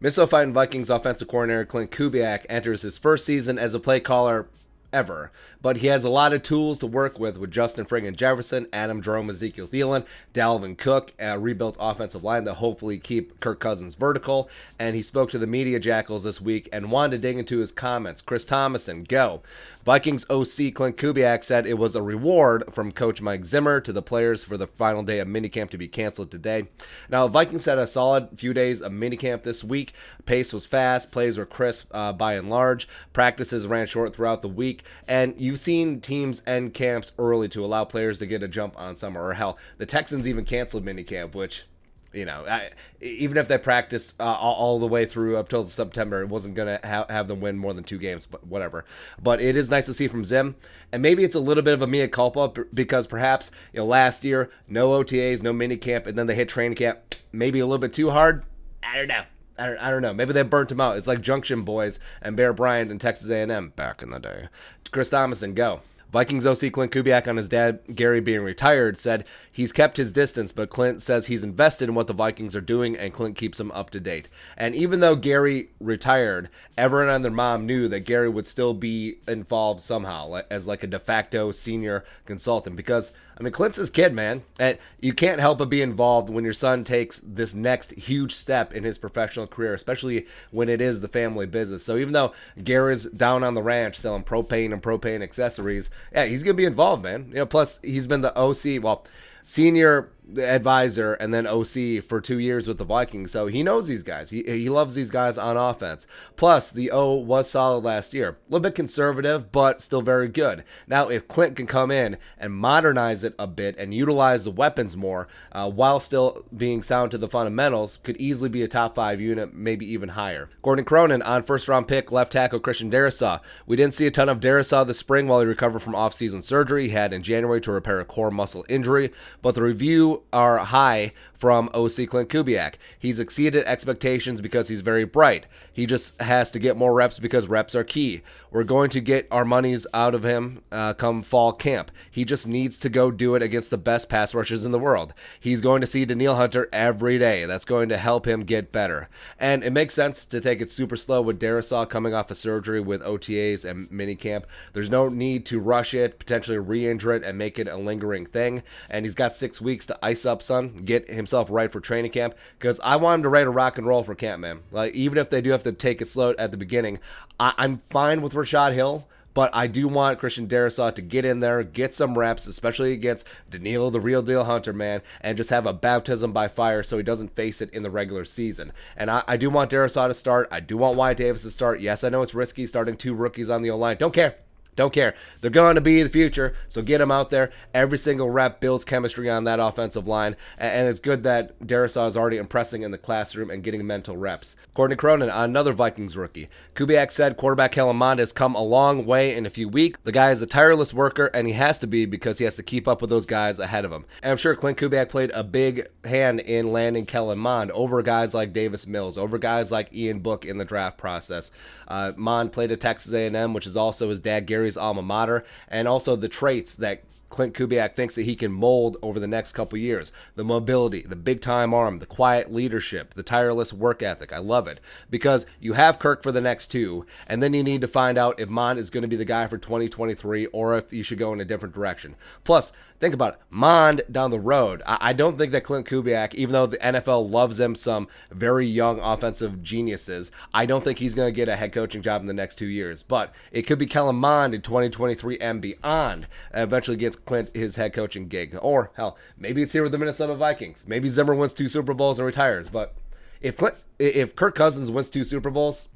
Minnesota Fighting Vikings offensive coordinator Klint Kubiak enters his first season as a play caller ever, but he has a lot of tools to work with Justin friggin' Jefferson, Adam Jerome, Ezekiel Thielen, Dalvin Cook, a rebuilt offensive line that hopefully keep Kirk Cousins vertical, and he spoke to the media jackals this week and wanted to dig into his comments. Chris Thomason, go. Vikings OC Klint Kubiak said it was a reward from coach Mike Zimmer to the players for the final day of minicamp to be canceled today. Now, Vikings had a solid few days of minicamp this week. Pace was fast, plays were crisp by and large, practices ran short throughout the week, and you've seen teams end camps early to allow players to get a jump on summer. Or hell, the Texans even canceled minicamp, which, even if they practiced all the way through up till September, it wasn't going to have them win more than 2 games, but whatever. But it is nice to see from Zim, and maybe it's a little bit of a mea culpa because perhaps last year, no OTAs, no minicamp, and then they hit training camp maybe a little bit too hard. I don't know. I don't know. Maybe they burnt him out. It's like Junction Boys and Bear Bryant and Texas A&M back in the day. Chris Thomason, go. Vikings OC Klint Kubiak, on his dad Gary being retired, said he's kept his distance, but Klint says he's invested in what the Vikings are doing, and Klint keeps him up to date. And even though Gary retired, everyone and their mom knew that Gary would still be involved somehow as like a de facto senior consultant because, Klint's his kid, man. And you can't help but be involved when your son takes this next huge step in his professional career, especially when it is the family business. So even though Gary's down on the ranch selling propane and propane accessories, yeah, he's going to be involved, man. Plus he's been the OC, senior advisor and then OC for 2 years with the Vikings, so he knows these guys. He loves these guys on offense. Plus, the O was solid last year. A little bit conservative, but still very good. Now, if Klint can come in and modernize it a bit and utilize the weapons more while still being sound to the fundamentals, could easily be a top 5 unit, maybe even higher. Gordon Cronin on first-round pick left tackle Christian Darrisaw. We didn't see a ton of Darrisaw this spring while he recovered from off-season surgery he had in January to repair a core muscle injury, but the review are high from OC Klint Kubiak. He's exceeded expectations because he's very bright. He just has to get more reps because reps are key. We're going to get our monies out of him come fall camp. He just needs to go do it against the best pass rushers in the world. He's going to see Danielle Hunter every day. That's going to help him get better. And it makes sense to take it super slow with Darrisaw coming off of surgery with OTAs and minicamp. There's no need to rush it, potentially re-injure it, and make it a lingering thing. And he's got 6 weeks to ice up, son. Get himself right for training camp, because I want him to ready to rock and roll for camp, man. Like, even if they do have to take it slow at the beginning, I'm fine with Rashad Hill, but I do want Christian Darrisaw to get in there, get some reps, especially against Danielle, the real deal Hunter, man, and just have a baptism by fire so he doesn't face it in the regular season. And I do want Darrisaw to start. I do want Wyatt Davis to start. Yes, I know it's risky starting 2 rookies on the O-line. Don't care. Don't care. They're going to be the future, so get them out there. Every single rep builds chemistry on that offensive line, and it's good that Darrisaw is already impressing in the classroom and getting mental reps. Gordon Cronin, another Vikings rookie. Kubiak said quarterback Kellen Mond has come a long way in a few weeks. The guy is a tireless worker, and he has to be because he has to keep up with those guys ahead of him. And I'm sure Klint Kubiak played a big hand in landing Kellen Mond over guys like Davis Mills, over guys like Ian Book in the draft process. Mond played at Texas A&M, which is also his dad Gary's alma mater, and also the traits that Klint Kubiak thinks that he can mold over the next couple years. The mobility, the big-time arm, the quiet leadership, the tireless work ethic. I love it. Because you have Kirk for the next 2, and then you need to find out if Mond is going to be the guy for 2023 or if you should go in a different direction. Plus, think about it. Mond down the road. I don't think that Klint Kubiak, even though the NFL loves him some very young offensive geniuses, I don't think he's going to get a head coaching job in the next 2 years. But it could be Kellen Mond in 2023 and beyond, and eventually gets Klint his head coaching gig. Or, hell, maybe it's here with the Minnesota Vikings. Maybe Zimmer wins 2 Super Bowls and retires. But if Kirk Cousins wins 2 Super Bowls,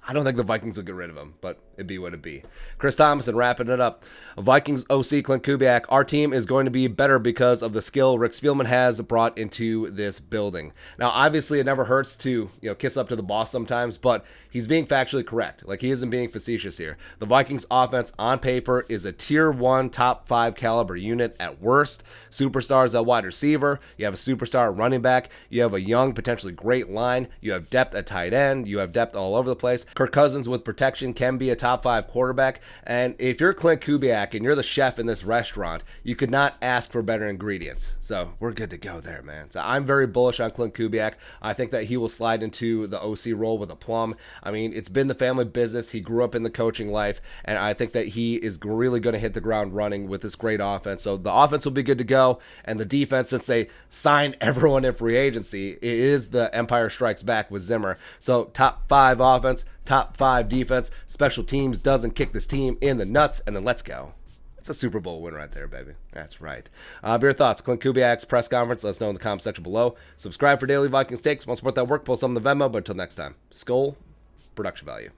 I don't think the Vikings will get rid of him, but it'd be what it'd be. Chris Thomason wrapping it up. Vikings OC Klint Kubiak, our team is going to be better because of the skill Rick Spielman has brought into this building. Now, obviously, it never hurts to kiss up to the boss sometimes, but he's being factually correct. Like, he isn't being facetious here. The Vikings offense on paper is a tier 1, top 5 caliber unit at worst. Superstars at wide receiver. You have a superstar at running back. You have a young, potentially great line. You have depth at tight end. You have depth all over the place. Kirk Cousins with protection can be a top 5 quarterback. And if you're Klint Kubiak and you're the chef in this restaurant, you could not ask for better ingredients. So we're good to go there, man. So I'm very bullish on Klint Kubiak. I think that he will slide into the OC role with a plum. I mean, it's been the family business. He grew up in the coaching life, and I think that he is really going to hit the ground running with this great offense. So the offense will be good to go, and the defense, since they signed everyone in free agency, it is the Empire Strikes Back with Zimmer. So top 5 offense, top 5 defense, special teams doesn't kick this team in the nuts, and then let's go. It's a Super Bowl win right there, baby. That's right. Your thoughts, Klint Kubiak's press conference, let us know in the comment section below. Subscribe for daily Vikings takes. Want to support that work, post some in the Venmo, but until next time, Skol, production value.